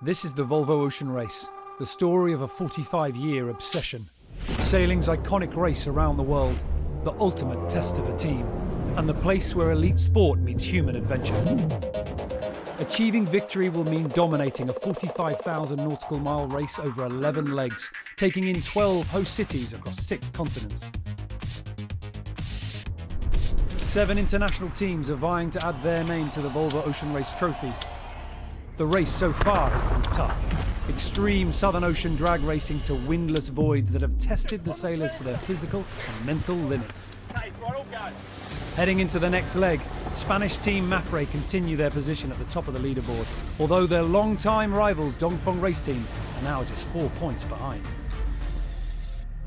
This is the Volvo Ocean Race, the story of a 45-year obsession. Sailing's iconic race around the world, the ultimate test of a team, and the place where elite sport meets human adventure. Achieving victory will mean dominating a 45,000 nautical mile race over 11 legs, taking in 12 host cities across 6 continents. 7 international teams are vying to add their name to the Volvo Ocean Race trophy. The race so far has been tough. Extreme Southern Ocean drag racing to windless voids that have tested the sailors to their physical and mental limits. Heading into the next leg, Spanish team Mafre continue their position at the top of the leaderboard, although their long-time rivals Dongfeng Race Team are now just 4 points behind.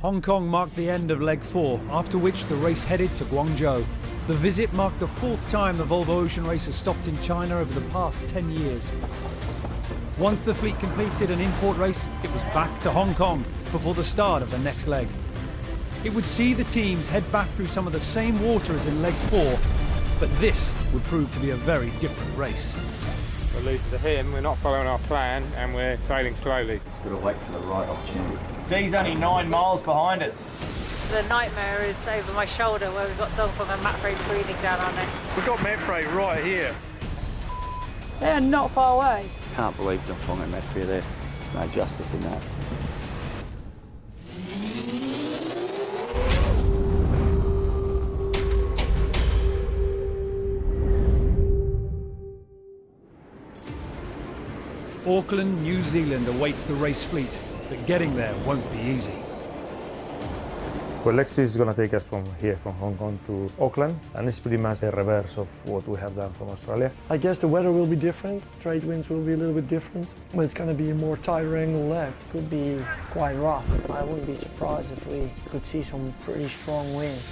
Hong Kong marked the end of leg 4, after which the race headed to Guangzhou. The visit marked the 4th time the Volvo Ocean Race has stopped in China over the past 10 years. Once the fleet completed an import race, it was back to Hong Kong before the start of the next leg. It would see the teams head back through some of the same water as in leg 4, but this would prove to be a very different race. We're losing to him, we're not following our plan, and we're sailing slowly. Just got to wait for the right opportunity. D's only 9 miles behind us. The nightmare is over my shoulder where we've got Dongfeng and Mafre breathing down our neck. We've got Mafre right here. They're not far away. Can't believe Dongfeng and Medfrey are there. No justice in that. Auckland, New Zealand awaits the race fleet, but getting there won't be easy. Well, Lexi is going to take us from here, from Hong Kong to Auckland, and it's pretty much the reverse of what we have done from Australia. I guess the weather will be different, trade winds will be a little bit different, but it's going to be a more tighter angle leg. Could be quite rough. I wouldn't be surprised if we could see some pretty strong winds.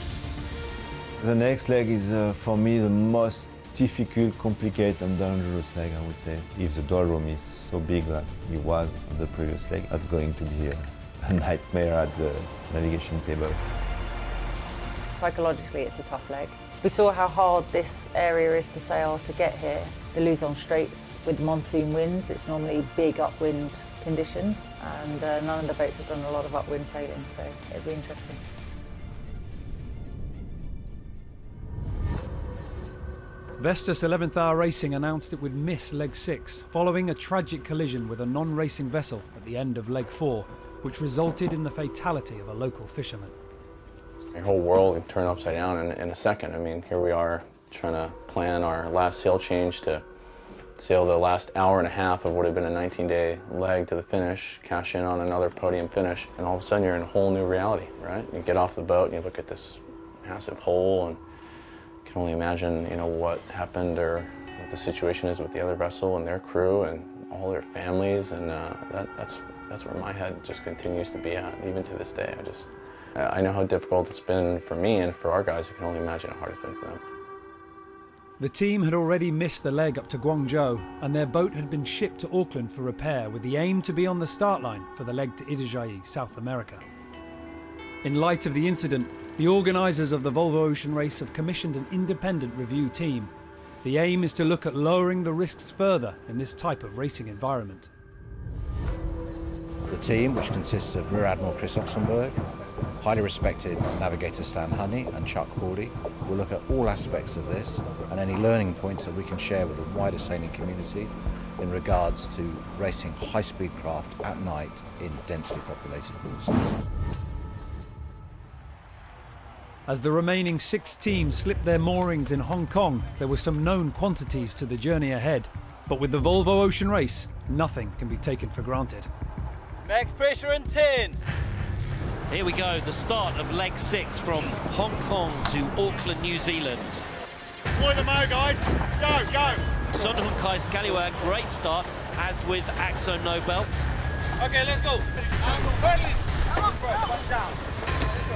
The next leg is, for me, the most difficult, complicated and dangerous leg, I would say. If the doldrum is so big that it was on the previous leg, that's going to be a nightmare at the navigation table. Psychologically, it's a tough leg. We saw how hard this area is to sail to get here. The Luzon Straits with monsoon winds, it's normally big upwind conditions, and none of the boats have done a lot of upwind sailing, so it'll be interesting. Vestas 11th Hour Racing announced it would miss leg 6 following a tragic collision with a non-racing vessel at the end of leg 4, which resulted in the fatality of a local fisherman. Your whole world can turn upside down in a second. I mean, here we are trying to plan our last sail change to sail the last hour and a half of what had been a 19-day leg to the finish, cash in on another podium finish, and all of a sudden you're in a whole new reality, right? You get off the boat and you look at this massive hole and you can only imagine, you know, what happened or what the situation is with the other vessel and their crew and all their families, and that's where my head just continues to be at, even to this day. I know how difficult it's been for me and for our guys. I can only imagine how hard it's been for them. The team had already missed the leg up to Guangzhou, and their boat had been shipped to Auckland for repair with the aim to be on the start line for the leg to Itajaí, South America. In light of the incident, the organisers of the Volvo Ocean Race have commissioned an independent review team. The aim is to look at lowering the risks further in this type of racing environment. The team, which consists of Rear Admiral Chris Oxenberg, highly respected navigator Stan Honey and Chuck Cordy, will look at all aspects of this and any learning points that we can share with the wider sailing community in regards to racing high-speed craft at night in densely populated waters. As the remaining 6 teams slipped their moorings in Hong Kong, there were some known quantities to the journey ahead. But with the Volvo Ocean Race, nothing can be taken for granted. Max pressure in 10. Here we go, the start of leg 6 from Hong Kong to Auckland, New Zealand. Boy the mo, guys. Go, go. Sonhunkai Scallywag, great start, as with Axo Nobel. Okay, let's go.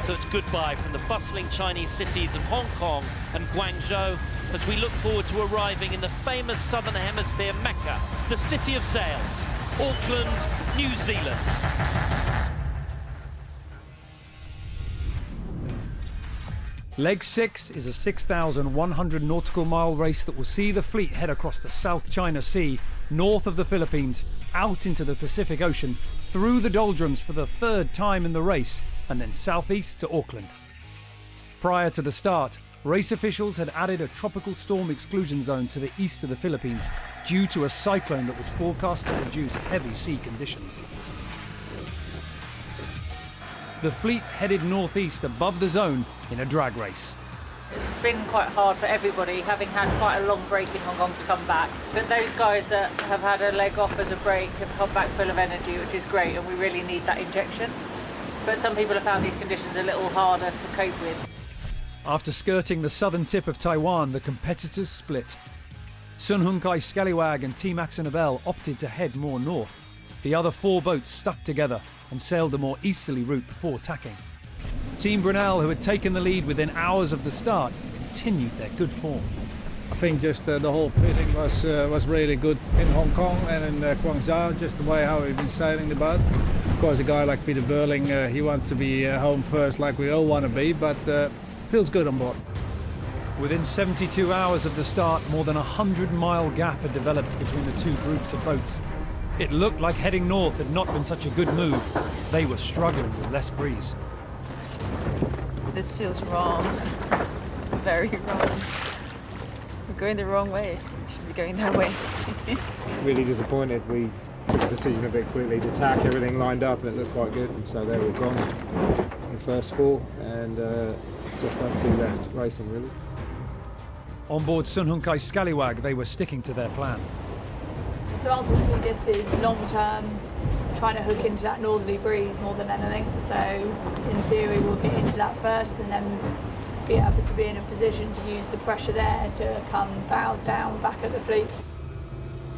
So it's goodbye from the bustling Chinese cities of Hong Kong and Guangzhou as we look forward to arriving in the famous Southern Hemisphere Mecca, the city of sails, Auckland, New Zealand. Leg 6 is a 6,100 nautical mile race that will see the fleet head across the South China Sea, north of the Philippines, out into the Pacific Ocean, through the doldrums for the third time in the race, and then southeast to Auckland. Prior to the start, race officials had added a tropical storm exclusion zone to the east of the Philippines due to a cyclone that was forecast to produce heavy sea conditions. The fleet headed northeast above the zone in a drag race. It's been quite hard for everybody, having had quite a long break in Hong Kong, to come back. But those guys that have had a leg off as a break have come back full of energy, which is great, and we really need that injection. But some people have found these conditions a little harder to cope with. After skirting the southern tip of Taiwan, the competitors split. Sun Hung Kai Scallywag and Team Axonabel opted to head more north. The other 4 boats stuck together and sailed a more easterly route before tacking. Team Brunel, who had taken the lead within hours of the start, continued their good form. I think just the whole feeling was really good in Hong Kong and in Guangzhou, just the way how we've been sailing the boat. Of course, a guy like Peter Burling, he wants to be home first like we all want to be, but feels good on board. Within 72 hours of the start, more than a 100-mile gap had developed between the 2 groups of boats. It looked like heading north had not been such a good move. They were struggling with less breeze. This feels wrong. Very wrong. We're going the wrong way. We should be going that way. Really disappointed. We took the decision a bit quickly to tack, everything lined up and it looked quite good. So they were gone in the first 4 and it's just us 2 left racing really. On board Sun Hung Kai Scallywag, they were sticking to their plan. So ultimately this is long-term, trying to hook into that northerly breeze more than anything. So in theory we'll get into that first and then be able to be in a position to use the pressure there to come bows down back at the fleet.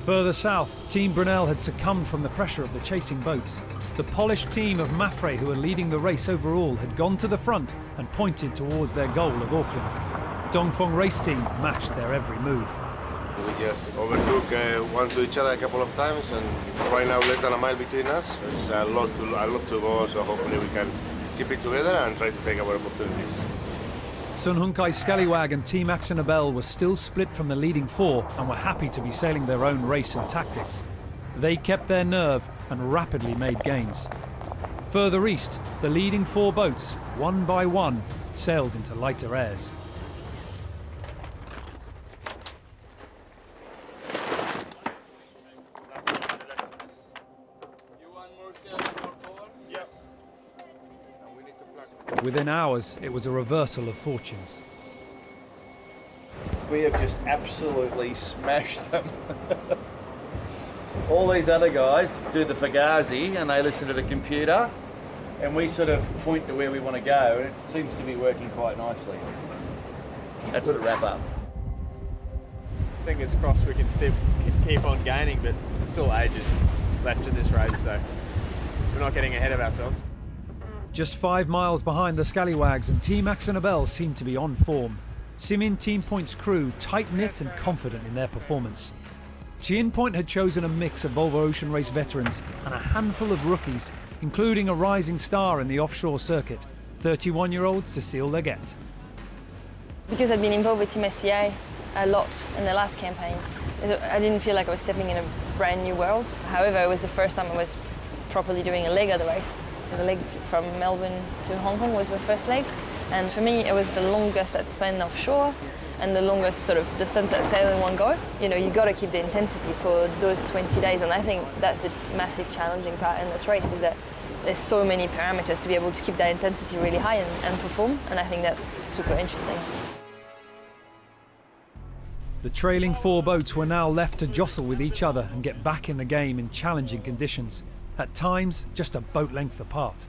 Further south, Team Brunel had succumbed from the pressure of the chasing boats. The polished team of Mafre, who were leading the race overall, had gone to the front and pointed towards their goal of Auckland. Dongfeng Race Team matched their every move. We just overtook one to each other a couple of times, and right now less than a mile between us. There's a lot to go, so hopefully we can keep it together and try to take our opportunities. Sun Hung Kai Scallywag and Team Axonabel were still split from the leading 4 and were happy to be sailing their own race and tactics. They kept their nerve and rapidly made gains. Further east, the leading 4 boats, one by one, sailed into lighter airs. Within hours, it was a reversal of fortunes. We have just absolutely smashed them. All these other guys do the Fugazi and they listen to the computer and we sort of point to where we want to go and it seems to be working quite nicely. That's the wrap up. Fingers crossed we can still keep on gaining, but there's still ages left in this race, so we're not getting ahead of ourselves. Just 5 miles behind the Scallywags, and Team Axonabel seemed to be on form. Simin Team Point's crew tight-knit and confident in their performance. Team Point had chosen a mix of Volvo Ocean Race veterans and a handful of rookies, including a rising star in the offshore circuit, 31-year-old Cecile Leggett. Because I'd been involved with Team SCA a lot in the last campaign, I didn't feel like I was stepping in a brand new world. However, it was the first time I was properly doing a leg of the race. The leg from Melbourne to Hong Kong was my first leg, and for me it was the longest I'd spent offshore and the longest sort of distance I'd sail in one go. You know, you got to keep the intensity for those 20 days, and I think that's the massive challenging part in this race, is that there's so many parameters to be able to keep that intensity really high and perform, and I think that's super interesting. The trailing 4 boats were now left to jostle with each other and get back in the game in challenging conditions, at times just a boat length apart.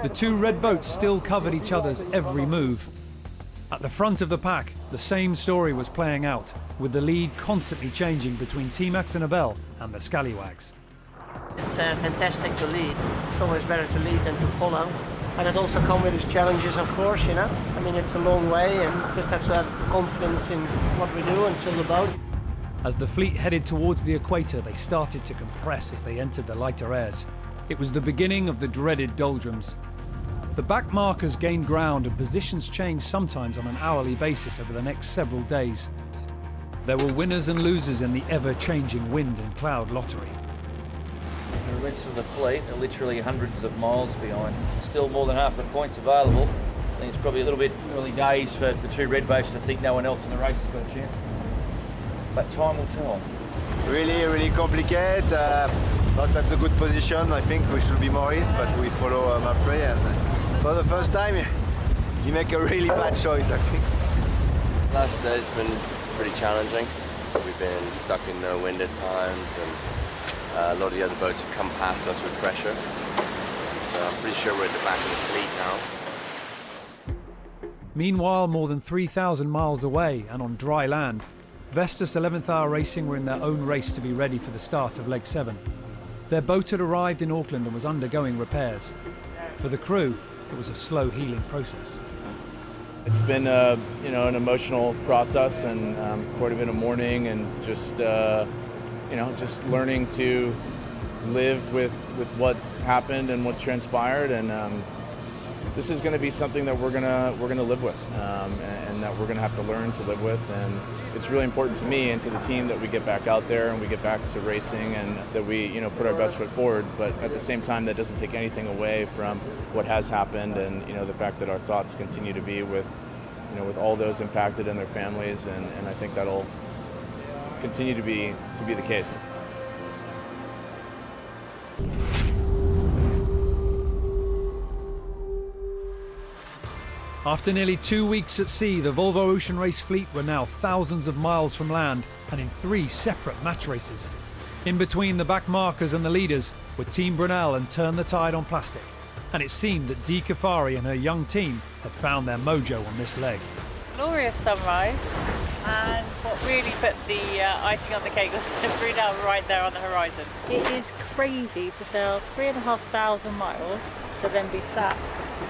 The 2 red boats still covered each other's every move. At the front of the pack, the same story was playing out, with the lead constantly changing between Team Axonabel and the Scallywags. It's fantastic to lead. It's always better to lead than to follow. And it also comes with its challenges, of course, you know. I mean, it's a long way and just have to have confidence in what we do and sail the boat. As the fleet headed towards the equator, they started to compress as they entered the lighter airs. It was the beginning of the dreaded doldrums. The back markers gained ground and positions changed sometimes on an hourly basis over the next several days. There were winners and losers in the ever-changing wind and cloud lottery. The rest of the fleet are literally hundreds of miles behind. Still more than half the points available. I think it's probably a little bit early days for the two red boats to think no one else in the race has got a chance. But time will tell. Really complicated. Not at a good position. I think we should be more east, but we follow Maffrey, and for the first time, he make a really bad choice, I think. Last day's been pretty challenging. We've been stuck in no wind at times, and a lot of the other boats have come past us with pressure. So I'm pretty sure we're at the back of the fleet now. Meanwhile, more than 3,000 miles away and on dry land, Vestas 11th Hour Racing were in their own race to be ready for the start of Leg 7. Their boat had arrived in Auckland and was undergoing repairs. For the crew, it was a slow healing process. It's been an emotional process, and quite a bit of mourning, and just just learning to live with what's happened and what's transpired, and this is going to be something that we're gonna live with, and that we're gonna have to learn to live with. And it's really important to me and to the team that we get back out there and we get back to racing, and that we put our best foot forward. But at the same time, that doesn't take anything away from what has happened, and the fact that our thoughts continue to be with all those impacted and their families, and I think that'll continue to be the case. After nearly 2 weeks at sea, the Volvo Ocean Race fleet were now thousands of miles from land and in 3 separate match races. In between the back markers and the leaders were Team Brunel and Turn the Tide on Plastic. And it seemed that Dee Kafari and her young team had found their mojo on this leg. Glorious sunrise, and what really put the icing on the cake was Brunel right there on the horizon. It is crazy to sail 3,500 miles to then be sat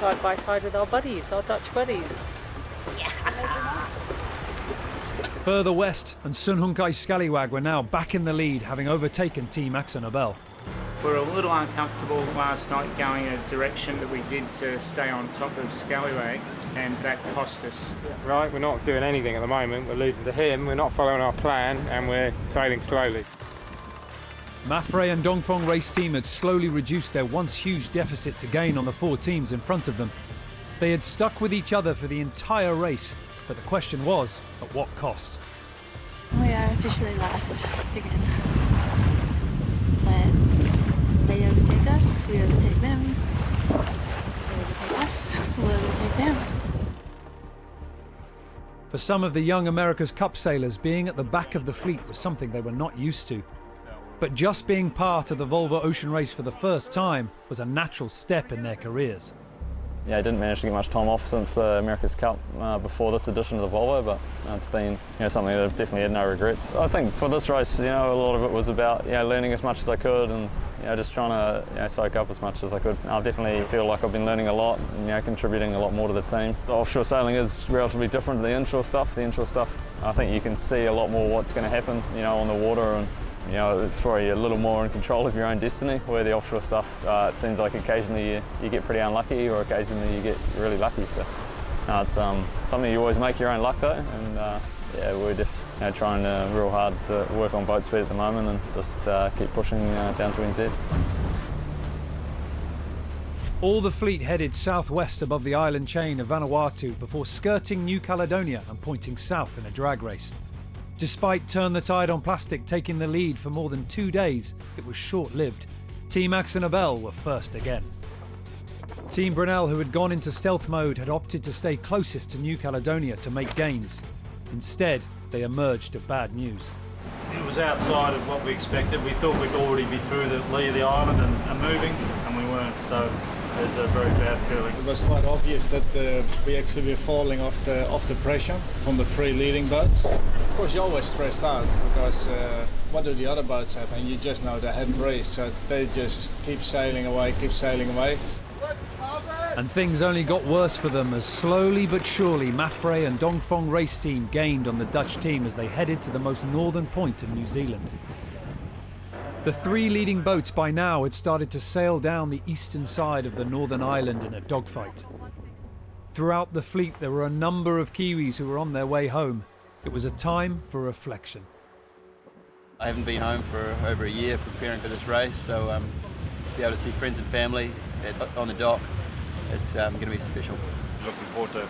side by side with our buddies, our Dutch buddies. Further west, and Sun Hunkai Scallywag were now back in the lead, having overtaken Team Axel Nobel. We're a little uncomfortable last night going in a direction that we did to stay on top of Scallywag, and that cost us. Right, we're not doing anything at the moment. We're losing to him, we're not following our plan, and we're sailing slowly. Maffrey and Dongfeng race team had slowly reduced their once huge deficit to gain on the 4 teams in front of them. They had stuck with each other for the entire race, but the question was, at what cost? We are officially last again. But they overtake us, we overtake them. They overtake us, we'll overtake them. For some of the young America's Cup sailors, being at the back of the fleet was something they were not used to. But just being part of the Volvo Ocean Race for the first time was a natural step in their careers. Yeah, I didn't manage to get much time off since America's Cup before this edition of the Volvo, but it's been something that I've definitely had no regrets. I think for this race, a lot of it was about learning as much as I could, and just trying to soak up as much as I could. I definitely feel like I've been learning a lot and contributing a lot more to the team. The offshore sailing is relatively different to the inshore stuff. The inshore stuff, I think you can see a lot more what's going to happen on the water, and it's probably a little more in control of your own destiny, where the offshore stuff, it seems like occasionally you get pretty unlucky, or occasionally you get really lucky. So it's something you always make your own luck though, and we're just trying real hard to work on boat speed at the moment, and just keep pushing down to NZ. All the fleet headed southwest above the island chain of Vanuatu before skirting New Caledonia and pointing south in a drag race. Despite Turn the Tide on Plastic taking the lead for more than 2 days, it was short-lived. Team Axel Nobel were first again. Team Brunel, who had gone into stealth mode, had opted to stay closest to New Caledonia to make gains. Instead, they emerged to bad news. It was outside of what we expected. We thought we'd already be through the lee of the island and moving, and we weren't. So it was a very bad feeling. It was quite obvious that we actually were falling off the pressure from the 3 leading boats. Of course, you're always stressed out because what do the other boats have? And you just know they have race, so they just keep sailing away. And things only got worse for them as slowly but surely Maffrey and Dongfeng race team gained on the Dutch team as they headed to the most northern point of New Zealand. The 3 leading boats by now had started to sail down the eastern side of the northern island in a dogfight. Throughout the fleet there were a number of Kiwis who were on their way home. It was a time for reflection. I haven't been home for over a year preparing for this race, so be able to see friends and family on the dock. It's going to be special. Looking forward to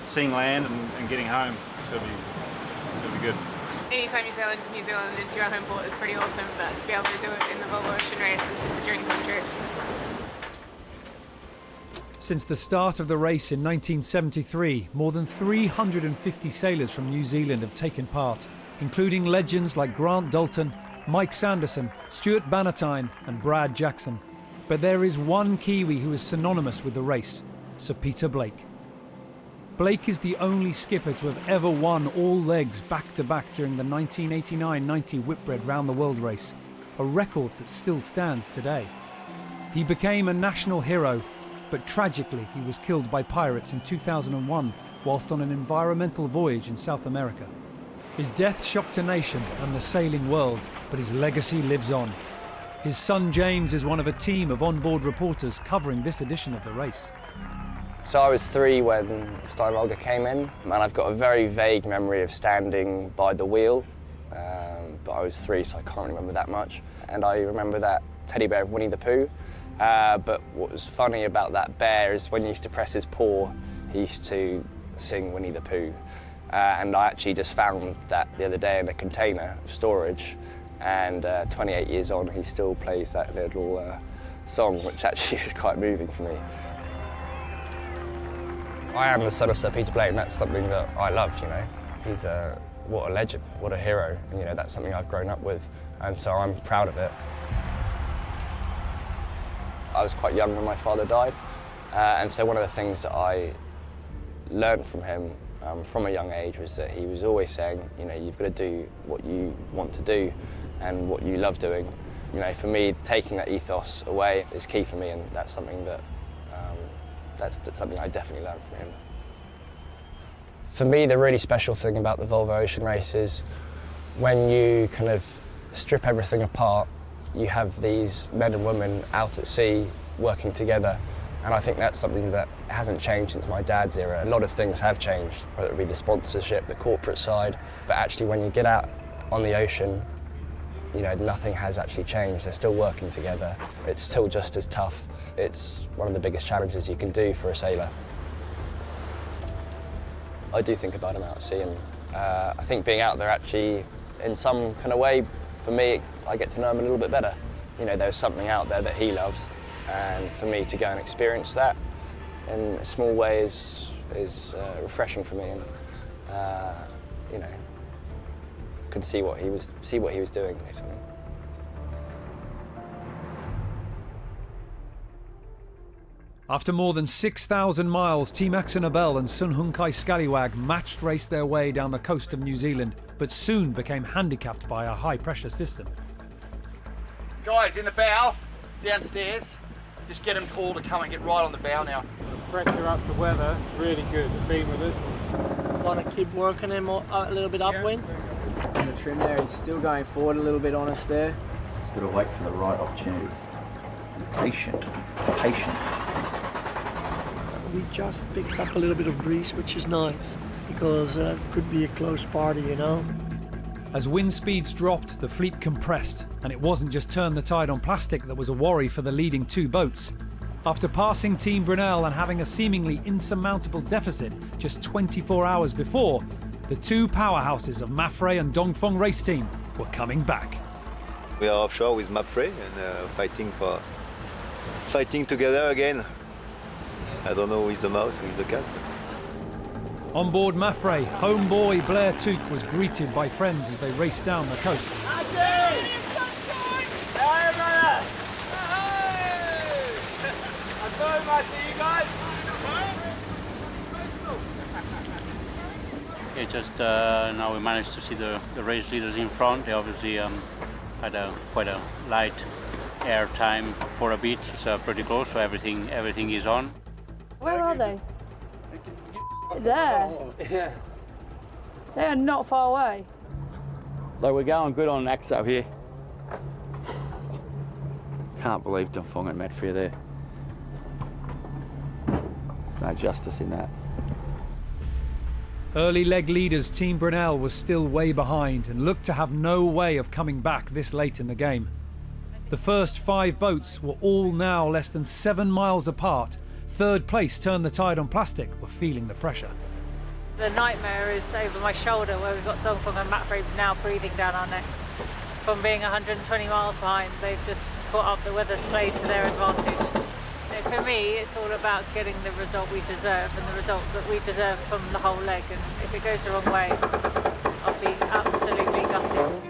seeing land and getting home. It's going to be good. Anytime you sail into New Zealand, into your home port, is pretty awesome, but to be able to do it in the Volvo Ocean Race is just a dream come true. Since the start of the race in 1973, more than 350 sailors from New Zealand have taken part, including legends like Grant Dalton, Mike Sanderson, Stuart Bannatyne and Brad Jackson. But there is one Kiwi who is synonymous with the race, Sir Peter Blake. Blake is the only skipper to have ever won all legs back-to-back during the 1989-90 Whitbread Round the World race, a record that still stands today. He became a national hero, but tragically he was killed by pirates in 2001 whilst on an environmental voyage in South America. His death shocked a nation and the sailing world, but his legacy lives on. His son James is one of a team of onboard reporters covering this edition of the race. So I was 3 when Steinwalger came in, and I've got a very vague memory of standing by the wheel, but I was 3, so I can't remember that much. And I remember that teddy bear of Winnie the Pooh, but what was funny about that bear is when he used to press his paw, he used to sing Winnie the Pooh. And I actually just found that the other day in a container of storage, and 28 years on, he still plays that little song, which actually is quite moving for me. I am the son of Sir Peter Blake, and that's something that I love, you know. He's what a legend, what a hero, and you know, that's something I've grown up with, and so I'm proud of it. I was quite young when my father died, and so one of the things that I learned from him from a young age was that he was always saying, you know, you've got to do what you want to do and what you love doing. You know, for me, taking that ethos away is key for me, and that's something that that's something I definitely learned from him. For me, the really special thing about the Volvo Ocean Race is when you kind of strip everything apart, you have these men and women out at sea working together. And I think that's something that hasn't changed since my dad's era. A lot of things have changed, whether it be the sponsorship, the corporate side, but actually when you get out on the ocean, you know, nothing has actually changed. They're still working together. It's still just as tough. It's one of the biggest challenges you can do for a sailor. I do think about him out at sea, and I think being out there actually, in some kind of way, for me, I get to know him a little bit better. You know, there's something out there that he loves, and for me to go and experience that in a small way is refreshing for me, and you know, can see what he was doing basically. After more than 6,000 miles, Team Axonabel and Sun Hung Kai Scallywag matched raced their way down the coast of New Zealand, but soon became handicapped by a high-pressure system. Guys, in the bow, downstairs, just get them all to come and get right on the bow now. The pressure up the weather, really good. They've been with us. Want to keep working him a little bit upwind. On the trim there, he's still going forward a little bit on us there. Just got to wait for the right opportunity. Patient. Patience. We just picked up a little bit of breeze, which is nice, because it could be a close party, you know. As wind speeds dropped, the fleet compressed, and it wasn't just turn the tide on plastic that was a worry for the leading 2 boats. After passing Team Brunel and having a seemingly insurmountable deficit just 24 hours before, the 2 powerhouses of Mapfre and Dongfeng race team were coming back. We are offshore with Mapfre and fighting together again. I don't know who is the mouse, who is the cat. On board Mapfre, homeboy Blair Tuke was greeted by friends as they raced down the coast. Yeah, just now we managed to see the race leaders in front. They obviously had quite a light air time for a bit. It's pretty close, so everything is on. Where are they? There. Yeah. They are not far away. Like we're going good on Axo here. Can't believe Dongfeng and Mapfre are there. There's no justice in that. Early leg leaders Team Brunel was still way behind and looked to have no way of coming back this late in the game. The first 5 boats were all now less than 7 miles apart. Third place, Turn the Tide on Plastic, were feeling the pressure. The nightmare is over my shoulder, where we've got Dongfeng and Mapfre now breathing down our necks. From being 120 miles behind, they've just caught up. The weather's played to their advantage. For me, it's all about getting the result we deserve, and the result that we deserve from the whole leg. And if it goes the wrong way, I'll be absolutely gutted.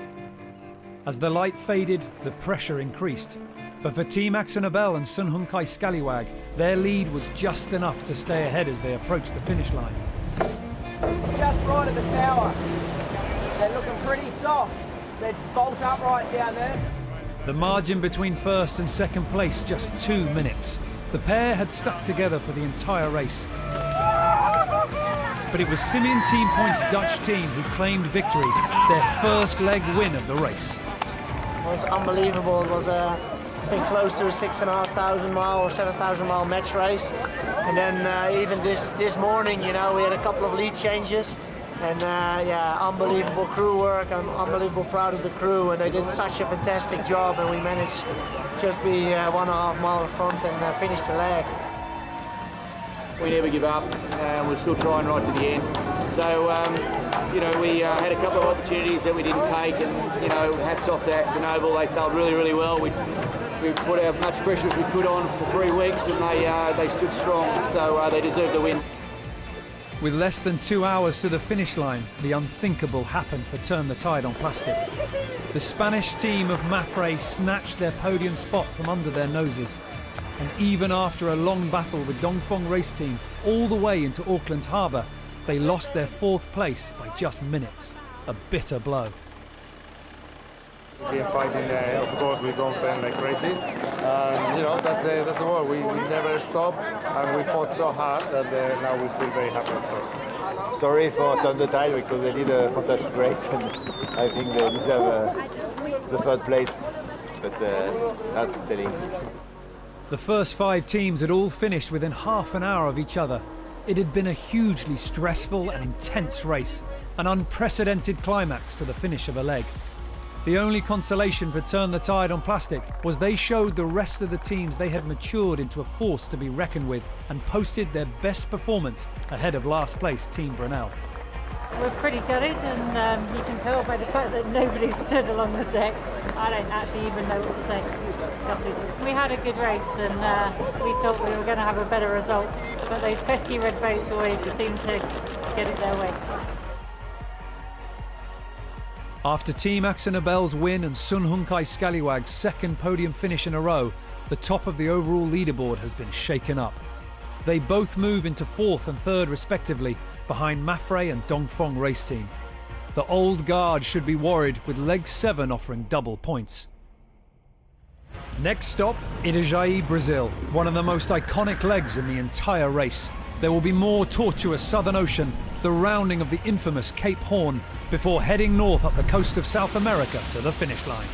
As the light faded, the pressure increased. But for Team Axonabel and Sun Hung Kai Scallywag, their lead was just enough to stay ahead as they approached the finish line. Just right at the tower. They're looking pretty soft. They're bolt upright down there. The margin between first and second place just 2 minutes. The pair had stuck together for the entire race. But it was Simeon Team Point's Dutch team who claimed victory, their first leg win of the race. It was unbelievable. It was I think close to a 6,500 mile or 7,000 mile match race. And then even this morning, you know, we had a couple of lead changes. And yeah, unbelievable crew work. I'm unbelievable proud of the crew, and they did such a fantastic job, and we managed to just be 1.5 mile in front and finish the leg. We never give up, we're still trying right to the end. So, you know, we had a couple of opportunities that we didn't take, and, you know, hats off to Axonabel. They sailed really, really well. We put as much pressure as we could on for 3 weeks, and they stood strong, so they deserve the win. With less than 2 hours to the finish line, the unthinkable happened for Turn the Tide on Plastic. The Spanish team of Mapfre snatched their podium spot from under their noses. And even after a long battle with Dongfeng race team all the way into Auckland's harbour, they lost their 4th place by just minutes. A bitter blow. We've been fighting, of course, with Dongfeng like crazy. You know, that's the war. We never stop, and we fought so hard that now we feel very happy, of course. Sorry for Turn the Tide because they did a fantastic race, and I think they deserve the 3rd place, but that's silly. The first 5 teams had all finished within half an hour of each other. It had been a hugely stressful and intense race, an unprecedented climax to the finish of a leg. The only consolation for Turn the Tide on Plastic was they showed the rest of the teams they had matured into a force to be reckoned with and posted their best performance ahead of last place Team Brunel. We're pretty gutted, and you can tell by the fact that nobody stood along the deck. I don't actually even know what to say. Gutted. We had a good race, and we thought we were going to have a better result, but those pesky red boats always seem to get it their way. After Team Axonabel's win and Sun Hung Kai Scallywag's 2nd podium finish in a row, the top of the overall leaderboard has been shaken up. They both move into 4th and 3rd respectively, behind Mapfre and Dongfeng race team. The old guard should be worried, with leg 7 offering double points. Next stop, Itajaí, Brazil, one of the most iconic legs in the entire race. There will be more tortuous Southern Ocean, the rounding of the infamous Cape Horn, before heading north up the coast of South America to the finish line.